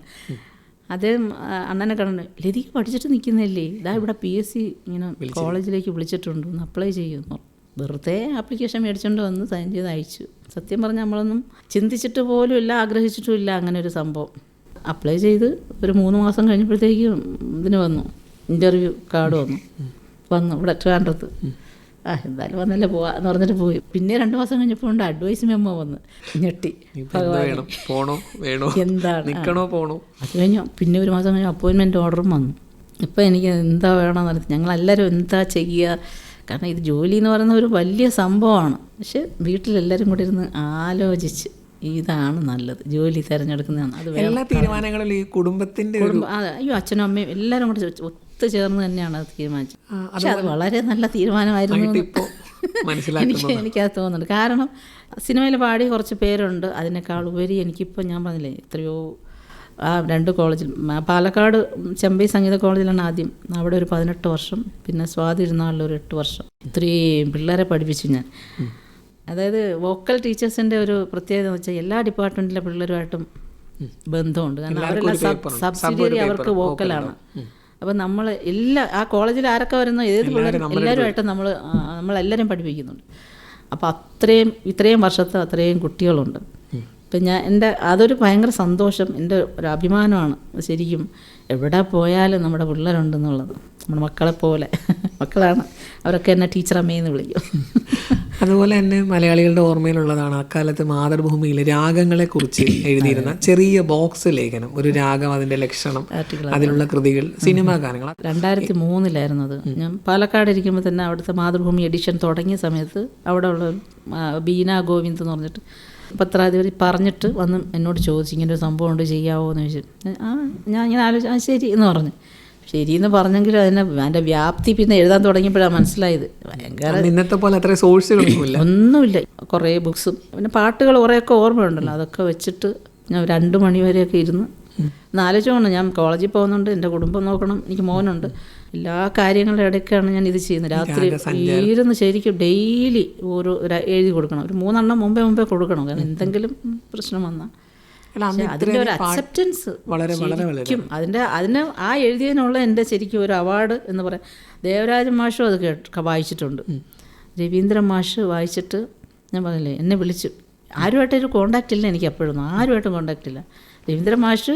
അദ്ദേഹം അണ്ണനെ കണ്ടു, ലതിക പഠിച്ചിട്ട് നിൽക്കുന്നില്ലേ, ഇതാ ഇവിടെ PSC ഇങ്ങനെ കോളേജിലേക്ക് വിളിച്ചിട്ടുണ്ട്, ഒന്ന് അപ്ലൈ ചെയ്യുന്നു. വെറുതെ ആപ്ലിക്കേഷൻ മേടിച്ചുകൊണ്ട് വന്ന് സൈൻ ചെയ്ത് അയച്ചു. സത്യം പറഞ്ഞാൽ നമ്മളൊന്നും ചിന്തിച്ചിട്ട് പോലും ഇല്ല, ആഗ്രഹിച്ചിട്ടും ഇല്ല അങ്ങനെ ഒരു സംഭവം. അപ്ലൈ ചെയ്ത് ഒരു 3 മാസം കഴിഞ്ഞപ്പോഴത്തേക്കും ഇതിന് വന്നു, ഇൻ്റർവ്യൂ കാർഡ് വന്നു ഇവിടെ ട്രിവാൻഡ്രത്ത്. എന്തായാലും വന്നല്ലേ പോവാ എന്ന് പറഞ്ഞിട്ട് പോയി. പിന്നെ 2 മാസം കഴിഞ്ഞപ്പോൾ ഉണ്ട് അഡ്വൈസ് മെമ്മോ വന്ന്. ഞെട്ടി, എന്താണ് അത് കഴിഞ്ഞു. പിന്നെ 1 മാസം കഴിഞ്ഞ് അപ്പോയിൻമെൻറ്റ് ഓർഡറും വന്നു. ഇപ്പം എനിക്ക് എന്താ വേണമെന്ന് അറിയാം. ഞങ്ങളെല്ലാവരും എന്താ ചെയ്യുക, കാരണം ഇത് ജോലി എന്ന് പറയുന്ന ഒരു വലിയ സംഭവമാണ്. പക്ഷെ വീട്ടിലെല്ലാവരും കൂടി ഇരുന്ന് ആലോചിച്ച് ഇതാണ് നല്ലത്, ജോലി തിരഞ്ഞെടുക്കുന്നതാണ്. അത് എല്ലാ തീരുമാനങ്ങളിലും ഈ കുടുംബത്തിന്റെ അയ്യോ അച്ഛനും അമ്മയും എല്ലാവരും കൂടി ഒത്തുചേർന്ന് തന്നെയാണ് അത് തീരുമാനിച്ചത്. പക്ഷെ അത് വളരെ നല്ല തീരുമാനമായിരുന്നു എനിക്കത് തോന്നുന്നുണ്ട്. കാരണം സിനിമയിൽ പാടി കുറച്ച് പേരുണ്ട്, അതിനേക്കാൾ ഉപരി എനിക്കിപ്പോൾ ഞാൻ പറഞ്ഞില്ലേ എത്രയോ ആ 2 കോളേജിൽ, പാലക്കാട് ചെമ്പൈ സംഗീത കോളേജിലാണ് ആദ്യം, അവിടെ ഒരു 18 വർഷം, പിന്നെ സ്വാതി ഇരുന്നാളിൽ ഒരു 8 വർഷം. ഇത്രയും പിള്ളേരെ പഠിപ്പിച്ചു ഞാൻ. അതായത് വോക്കൽ ടീച്ചേഴ്സിൻ്റെ ഒരു പ്രത്യേകത എന്ന് വെച്ചാൽ എല്ലാ ഡിപ്പാർട്ട്മെൻറ്റിലെ പിള്ളേരുമായിട്ടും ബന്ധമുണ്ട്. കാരണം അവരെല്ലാം സബ്സിഡിയറി അവർക്ക് വോക്കലാണ്. അപ്പം നമ്മൾ ആ കോളേജിൽ ആരൊക്കെ വരുന്നോ ഏത് പിള്ളേരും എല്ലാവരുമായിട്ടും നമ്മളെല്ലാവരും പഠിപ്പിക്കുന്നുണ്ട്. അപ്പോൾ ഇത്രയും വർഷത്തെ അത്രയും കുട്ടികളുണ്ട്. ഇപ്പം അതൊരു ഭയങ്കര സന്തോഷം, എൻ്റെ ഒരു അഭിമാനമാണ് ശരിക്കും. എവിടെ പോയാലും നമ്മുടെ പിള്ളേരുണ്ടെന്നുള്ളത്, നമ്മുടെ മക്കളെ പോലെ മക്കളാണ്. അവരൊക്കെ എന്നെ ടീച്ചറമ്മയെന്ന് വിളിക്കും. അതുപോലെ തന്നെ മലയാളികളുടെ ഓർമ്മയിലുള്ളതാണ് അക്കാലത്ത് മാതൃഭൂമിയിലെ രാഗങ്ങളെക്കുറിച്ച് എഴുതിയിരുന്ന ചെറിയ ബോക്സ് ലേഖനം, ഒരു രാഗം, അതിൻ്റെ ലക്ഷണം, അതിലുള്ള കൃതികൾ, സിനിമാ ഗാനങ്ങൾ. 2003 അത്. ഞാൻ പാലക്കാട് ഇരിക്കുമ്പോൾ തന്നെ അവിടുത്തെ മാതൃഭൂമി എഡിഷൻ തുടങ്ങിയ സമയത്ത് അവിടെ ഉള്ള ബീന ഗോവിന്ദ് എന്ന് പറഞ്ഞിട്ട് പത്രാധിപതി പറഞ്ഞിട്ട് വന്ന് എന്നോട് ചോദിച്ചു, ഇങ്ങനെ ഒരു സംഭവം ഉണ്ട്, ചെയ്യാവോ എന്ന് ചോദിച്ചു. ഞാൻ ഇങ്ങനെ ആലോചിച്ചു, ശരി എന്ന് പറഞ്ഞു. ശരിയെന്ന് പറഞ്ഞെങ്കിലും അതിൻ്റെ വ്യാപ്തി പിന്നെ എഴുതാൻ തുടങ്ങിയപ്പോഴാണ് മനസ്സിലായത്. ഭയങ്കര ഇന്നത്തെ പോലെ അത്ര സോഴ്സുകളൊന്നുമില്ല, ഒന്നുമില്ല. കുറേ ബുക്സും പിന്നെ പാട്ടുകൾ കുറേയൊക്കെ ഓർമ്മയുണ്ടല്ലോ, അതൊക്കെ വെച്ചിട്ട് ഞാൻ 2 മണി വരെയൊക്കെ ഇരുന്ന് ആലോചിച്ചോണം. ഞാൻ കോളേജിൽ പോകുന്നുണ്ട്, എൻ്റെ കുടുംബം നോക്കണം, എനിക്ക് മോനുണ്ട്, എല്ലാ കാര്യങ്ങളുടെ ഇടയ്ക്കാണ് ഞാൻ ഇത് ചെയ്യുന്നത്. രാത്രി ഇരുന്ന് ശരിക്കും ഡെയിലി എഴുതി കൊടുക്കണം. ഒരു 3 എണ്ണം മുമ്പേ കൊടുക്കണം, കാരണം എന്തെങ്കിലും പ്രശ്നം വന്നാൽ അതിൻ്റെ ഒരു അക്സെപ്റ്റൻസ് ശരിക്കും അതിന് ആ എഴുതിയതിനുള്ള എൻ്റെ ശരിക്കും ഒരു അവാർഡ് എന്ന് പറയാം. ദേവരാജൻ മാഷും അത് വായിച്ചിട്ടുണ്ട്, രവീന്ദ്രൻ മാഷ് വായിച്ചിട്ട് ഞാൻ പറഞ്ഞില്ലേ എന്നെ വിളിച്ചു. ആരുമായിട്ടൊരു കോണ്ടാക്റ്റ് ഇല്ല എനിക്ക്, എപ്പോഴും ആരുമായിട്ടും കോണ്ടാക്റ്റ് ഇല്ല. രവീന്ദ്രൻ മാഷ്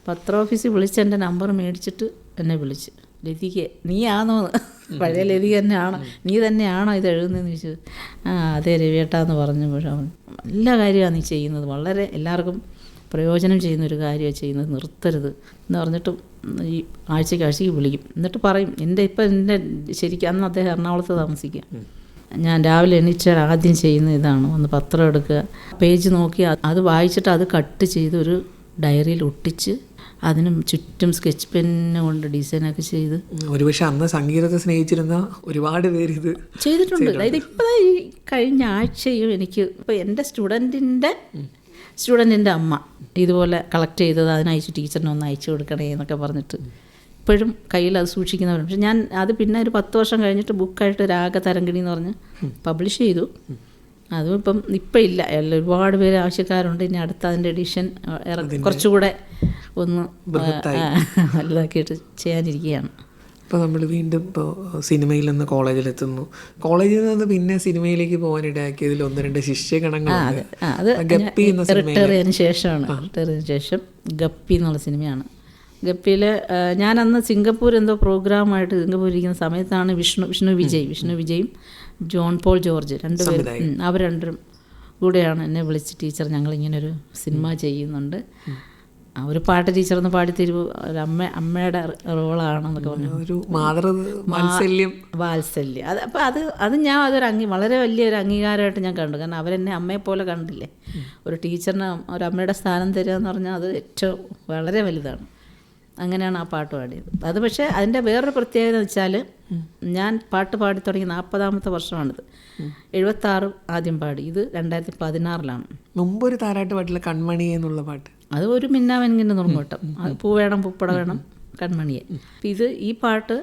പത്ര ഓഫീസിൽ വിളിച്ച് എൻ്റെ നമ്പർ മേടിച്ചിട്ട് എന്നെ വിളിച്ച്, ലതിക നീ ആണോ, പഴയ ലതിക തന്നെയാണോ, നീ തന്നെയാണോ ഇത് എഴുതുന്നതെന്ന് ചോദിച്ചു. അതെ രവിയേട്ടാന്ന് പറഞ്ഞപ്പോഴാണ്, നല്ല കാര്യമാണ് നീ ചെയ്യുന്നത്, വളരെ എല്ലാവർക്കും പ്രയോജനം ചെയ്യുന്നൊരു കാര്യമാണ് ചെയ്യുന്നത്, നിർത്തരുത് എന്ന് പറഞ്ഞിട്ടും ഈ ആഴ്ചയ്ക്ക് വിളിക്കും. എന്നിട്ട് പറയും എൻ്റെ ശരിക്കും അന്ന് അദ്ദേഹം എറണാകുളത്ത് താമസിക്കുക. ഞാൻ രാവിലെ എണീച്ചാൽ ആദ്യം ചെയ്യുന്ന ഇതാണ്, ഒന്ന് പത്രം എടുക്കുക, പേജ് നോക്കി അത് വായിച്ചിട്ട് അത് കട്ട് ചെയ്ത് ഒരു ഡയറിയിൽ ഒട്ടിച്ച് അതിനും ചുറ്റും സ്കെച്ച് പെന്ന് കൊണ്ട് ഡിസൈനൊക്കെ ചെയ്ത്. ഒരുപക്ഷെ അന്ന് സംഗീതത്തെ സ്നേഹിച്ചിരുന്ന ഒരുപാട് പേര് ഇത് ചെയ്തിട്ടുണ്ട്. അതായത് ഇപ്പോൾ ഈ കഴിഞ്ഞ ആഴ്ചയും എനിക്ക് ഇപ്പോൾ എൻ്റെ സ്റ്റുഡൻറ്റിൻ്റെ അമ്മ ഇതുപോലെ കളക്ട് ചെയ്തത് അതിനയച്ചു, ടീച്ചറിനെ ഒന്ന് അയച്ചു കൊടുക്കണേ എന്നൊക്കെ പറഞ്ഞിട്ട് ഇപ്പോഴും കയ്യിൽ അത് സൂക്ഷിക്കുന്നവരുണ്ട്. പക്ഷെ ഞാൻ അത് പിന്നെ ഒരു 10 വർഷം കഴിഞ്ഞിട്ട് ബുക്കായിട്ട് രാഗതരംഗിണി എന്ന് പറഞ്ഞ് പബ്ലിഷ് ചെയ്തു. അതും ഇപ്പം ഇല്ല, ഒരുപാട് പേര് ആവശ്യക്കാരുണ്ട്. ഇനി അടുത്ത അതിൻ്റെ എഡിഷൻ കുറച്ചുകൂടെ ഒന്ന് വലുതാക്കിയിട്ട് ചെയ്യാനിരിക്കുകയാണ്. ഇപ്പോൾ നമ്മൾ വീണ്ടും ഇപ്പോൾ സിനിമയിൽ നിന്ന് കോളേജിലെത്തുന്നു, കോളേജിൽ നിന്ന് പിന്നെ സിനിമയിലേക്ക് പോകാൻ ഇടയാക്കിയതിൽ 1-2 ശിഷ്യഗണങ്ങളുണ്ട്. അത് റിട്ടയർ ചെയ്തതിന് ശേഷം ഗപ്പി എന്നുള്ള സിനിമയാണ്. ഗപ്പിയിൽ ഞാനന്ന് സിംഗപ്പൂർ എന്തോ പ്രോഗ്രാമായിട്ട് സിംഗപ്പൂർ ഇരിക്കുന്ന സമയത്താണ് വിഷ്ണു വിജയും ജോൺ പോൾ ജോർജ് അവർ രണ്ടും കൂടെയാണ് എന്നെ വിളിച്ച്, ടീച്ചർ ഞങ്ങളിങ്ങനൊരു സിനിമ ചെയ്യുന്നുണ്ട്, ഒരു പാട്ട് ടീച്ചറൊന്ന് പാടിത്തരുമോ, ഒരു അമ്മയുടെ റോളാണെന്നൊക്കെ പറഞ്ഞു. ഒരു വാത്സല്യം അത് ഞാൻ വളരെ വലിയൊരു അംഗീകാരമായിട്ട് ഞാൻ കണ്ടു. കാരണം അവരെന്നെ അമ്മയെപ്പോലെ കണ്ടില്ലേ. ഒരു ടീച്ചറിന് ഒരു അമ്മയുടെ സ്ഥാനം തരിക എന്ന് പറഞ്ഞാൽ അത് ഏറ്റവും വളരെ വലുതാണ്. അങ്ങനെയാണ് ആ പാട്ട് പാടിയത്. അത് പക്ഷേ അതിൻ്റെ വേറൊരു പ്രത്യേകത എന്ന് വെച്ചാൽ ഞാൻ പാട്ട് പാടി തുടങ്ങി 40ാമത്തെ വർഷമാണിത്. 76 ആദ്യം പാടി, ഇത് 2016 മുമ്പൊരു താരാട്ട് പാട്ടിലെ കൺമണി എന്നുള്ള പാട്ട്, അത് ഒരു മിന്നാവെങ്കിൻ്റെ നുറുങ്ങോട്ടം, അത് പൂ വേണം പൂപ്പട വേണം കൺമണിയെ. ഈ പാട്ട്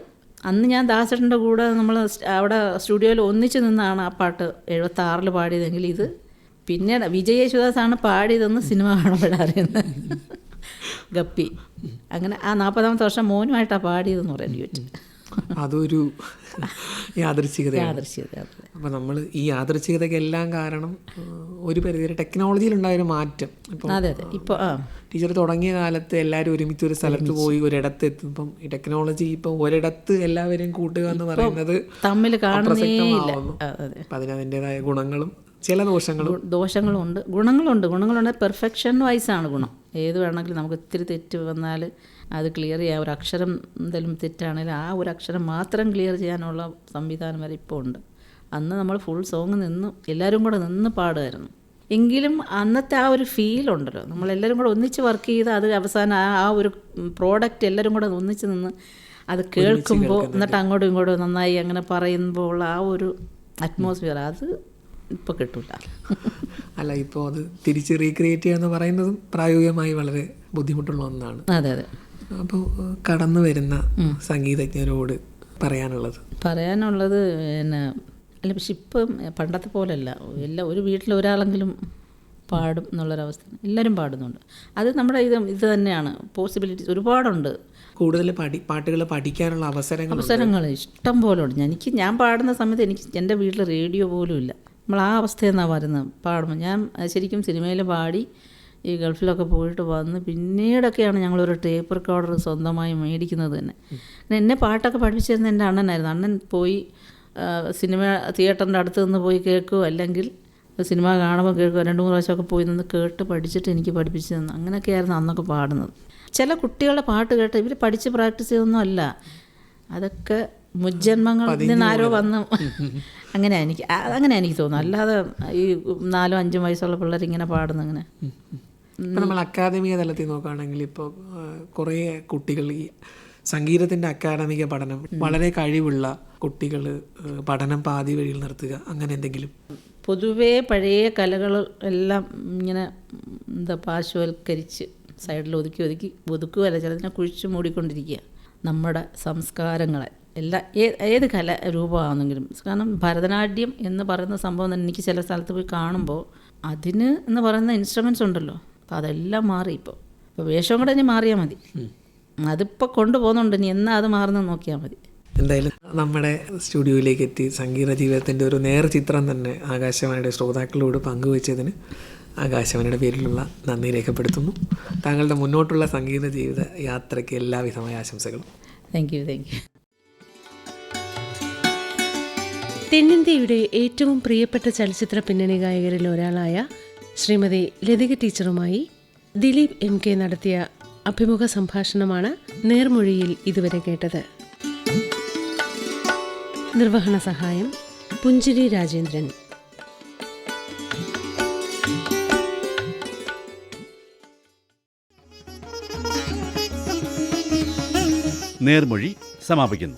അന്ന് ഞാൻ ദാസേട്ടൻ്റെ കൂടെ നമ്മൾ അവിടെ സ്റ്റുഡിയോയിൽ ഒന്നിച്ച് നിന്നാണ് ആ പാട്ട് 76 പാടിയതെങ്കിൽ ഇത് പിന്നീട് വിജയ് യേശുദാസാണ് പാടിയതെന്ന് സിനിമ കാണുമ്പോഴറിയുന്നത്. ഗപ്പി അങ്ങനെ ആ 40ാമത്തെ വർഷം മോനുമായിട്ടാണ് പാടിയതെന്ന് പറയാൻ പറ്റും. അതൊരു യാദൃച്ഛികതയാണ്. അപ്പോൾ നമ്മൾ ഈ യാദൃച്ഛികതയ്ക്കെല്ലാം കാരണം ഒരു പരിധിവരെ ടെക്നോളജിയിലുണ്ടായൊരു മാറ്റം. ഇപ്പോൾ ടീച്ചർ തുടങ്ങിയ കാലത്ത് എല്ലാവരും ഒരുമിച്ച് ഒരു സ്ഥലത്ത് പോയി ഒരിടത്ത് എത്തുമ്പം ഈ ടെക്നോളജി ഇപ്പം ഒരിടത്ത് എല്ലാവരെയും കൂട്ടുക എന്ന് പറയുന്നത് തമ്മിൽ കാണുന്നില്ല. അപ്പം അതിന് അതിൻ്റെതായ ഗുണങ്ങളും ചില ദോഷങ്ങളും ദോഷങ്ങളുണ്ട്, ഗുണങ്ങളുണ്ട്. പെർഫെക്ഷൻ വൈസാണ് ഗുണം. ഏത് വേണമെങ്കിലും നമുക്ക് ഇത്തിരി തെറ്റ് വന്നാൽ അത് ക്ലിയർ ചെയ്യാൻ, ഒരു അക്ഷരം എന്തെങ്കിലും തെറ്റാണെങ്കിൽ ആ ഒരു അക്ഷരം മാത്രം ക്ലിയർ ചെയ്യാനുള്ള സംവിധാനം വരെ ഇപ്പോൾ ഉണ്ട്. അന്ന് നമ്മൾ ഫുൾ സോങ് എല്ലാവരും കൂടെ നിന്ന് പാടുമായിരുന്നു. എങ്കിലും അന്നത്തെ ആ ഒരു ഫീലുണ്ടല്ലോ, നമ്മളെല്ലാവരും കൂടെ ഒന്നിച്ച് വർക്ക് ചെയ്ത് അത് അവസാനം ആ ഒരു പ്രോഡക്റ്റ് എല്ലാവരും കൂടെ ഒന്നിച്ച് നിന്ന് അത് കേൾക്കുമ്പോൾ, എന്നിട്ട് അങ്ങോട്ടും ഇങ്ങോട്ടും നന്നായി അങ്ങനെ പറയുമ്പോൾ ഉള്ള ആ ഒരു അറ്റ്മോസ്ഫിയർ അത് ഇപ്പോൾ കിട്ടില്ല. അല്ല, ഇപ്പോൾ അത് തിരിച്ച് റീക്രിയേറ്റ് ചെയ്യുക എന്ന് പറയുന്നതും പ്രായോഗികമായി വളരെ ബുദ്ധിമുട്ടുള്ള ഒന്നാണ്. അതെ. അപ്പോൾ കടന്നു വരുന്ന സംഗീതജ്ഞരോട് പറയാനുള്ളത് പിന്നെ അല്ല, പക്ഷെ ഇപ്പം പണ്ടത്തെ പോലെയല്ല. ഒരു വീട്ടിൽ ഒരാളെങ്കിലും പാടും എന്നുള്ളൊരവസ്ഥ. എല്ലാവരും പാടുന്നുണ്ട്. അത് നമ്മുടെ ഇത് തന്നെയാണ്. പോസിബിലിറ്റീസ് ഒരുപാടുണ്ട്. കൂടുതൽ പാട്ടുകൾ പഠിക്കാനുള്ള അവസരങ്ങൾ ഇഷ്ടം പോലെ ഉണ്ട്. ഞാൻ പാടുന്ന സമയത്ത് എൻ്റെ വീട്ടിൽ റേഡിയോ പോലും ഇല്ല. നമ്മൾ ആ അവസ്ഥയെന്നാണ് വരുന്നത്. പാടുമ്പോൾ ഞാൻ ശരിക്കും സിനിമയിൽ പാടി ഈ ഗൾഫിലൊക്കെ പോയിട്ട് വന്ന് പിന്നീടൊക്കെയാണ് ഞങ്ങളൊരു ടേപ്പ് റെക്കോർഡർ സ്വന്തമായി മേടിക്കുന്നത് തന്നെ. എന്നെ പാട്ടൊക്കെ പഠിപ്പിച്ചിരുന്ന എൻ്റെ അണ്ണനായിരുന്നു. അണ്ണൻ പോയി സിനിമ തിയേറ്ററിൻ്റെ അടുത്ത് നിന്ന് പോയി കേൾക്കുകയോ അല്ലെങ്കിൽ സിനിമ കാണുമ്പോൾ കേൾക്കുകയോ 2-3 പ്രാവശ്യമൊക്കെ പോയി നിന്ന് കേട്ട് പഠിച്ചിട്ട് എനിക്ക് പഠിപ്പിച്ചു തന്നു. അങ്ങനെയൊക്കെയായിരുന്നു അന്നൊക്കെ പാടുന്നത്. ചില കുട്ടികളുടെ പാട്ട് കേട്ട് ഇവർ പഠിച്ച് പ്രാക്ടീസ് ചെയ്തൊന്നും അല്ല, അതൊക്കെ മുജ്ജന്മങ്ങളിൽ നിന്ന് ആരോ വന്ന് അങ്ങനെ എനിക്ക് തോന്നുന്നു. അല്ലാതെ ഈ 4-5 വയസ്സുള്ള പിള്ളേർ ഇങ്ങനെ പാടുന്നു അങ്ങനെ. ഇപ്പം നമ്മൾ അക്കാദമിക തലത്തിൽ നോക്കുകയാണെങ്കിൽ ഇപ്പോൾ കുറേ കുട്ടികൾ ഈ സംഗീതത്തിൻ്റെ അക്കാദമിക പഠനം, വളരെ കഴിവുള്ള കുട്ടികൾ പഠനം പാതി വഴിയിൽ നിർത്തുക, അങ്ങനെ എന്തെങ്കിലും? പൊതുവേ പഴയ കലകൾ എല്ലാം ഇങ്ങനെ പാർശ്വവൽക്കരിച്ച് സൈഡിൽ ഒതുക്കുകയല്ല, ചിലതിനെ കുഴിച്ചു മൂടിക്കൊണ്ടിരിക്കുക. നമ്മുടെ സംസ്കാരങ്ങളെ ഏത് കല രൂപമാണെങ്കിലും, കാരണം ഭരതനാട്യം എന്ന് പറയുന്ന സംഭവം തന്നെ എനിക്ക് ചില സ്ഥലത്ത് പോയി കാണുമ്പോൾ അതിന് എന്ന് പറയുന്ന ഇൻസ്ട്രുമെൻറ്റ്സ് ഉണ്ടല്ലോ, അപ്പോൾ അതെല്ലാം മാറി. ഇപ്പോൾ വേഷം കൂടെ ഇനി മാറിയാൽ മതി. അതിപ്പോൾ കൊണ്ടുപോകുന്നുണ്ട്, ഇനി എന്നാ അത് മാറുന്നത് നോക്കിയാൽ മതി. എന്തായാലും നമ്മുടെ സ്റ്റുഡിയോയിലേക്ക് എത്തി സംഗീത ജീവിതത്തിൻ്റെ ഒരു നേർചിത്രം തന്നെ ആകാശവാണിയുടെ ശ്രോതാക്കളോട് പങ്കുവച്ചതിന് ആകാശവാണിയുടെ പേരിലുള്ള നന്ദി രേഖപ്പെടുത്തുന്നു. താങ്കളുടെ മുന്നോട്ടുള്ള സംഗീത ജീവിത യാത്രയ്ക്ക് എല്ലാവിധമായ ആശംസകളും. Thank you. തെന്നിന്ത്യയുടെ ഏറ്റവും പ്രിയപ്പെട്ട ചലച്ചിത്ര പിന്നണി ഗായകരിൽ ഒരാളായ ശ്രീമതി ലതിക ടീച്ചറുമായി ദിലീപ് MK നടത്തിയ അഭിമുഖ സംഭാഷണമാണ് നേർമൊഴിയിൽ ഇതുവരെ കേട്ടത്. നിർവഹണ സഹായം പുഞ്ചിരി രാജേന്ദ്രൻ. നേർമൊഴി സമാപിക്കുന്നു.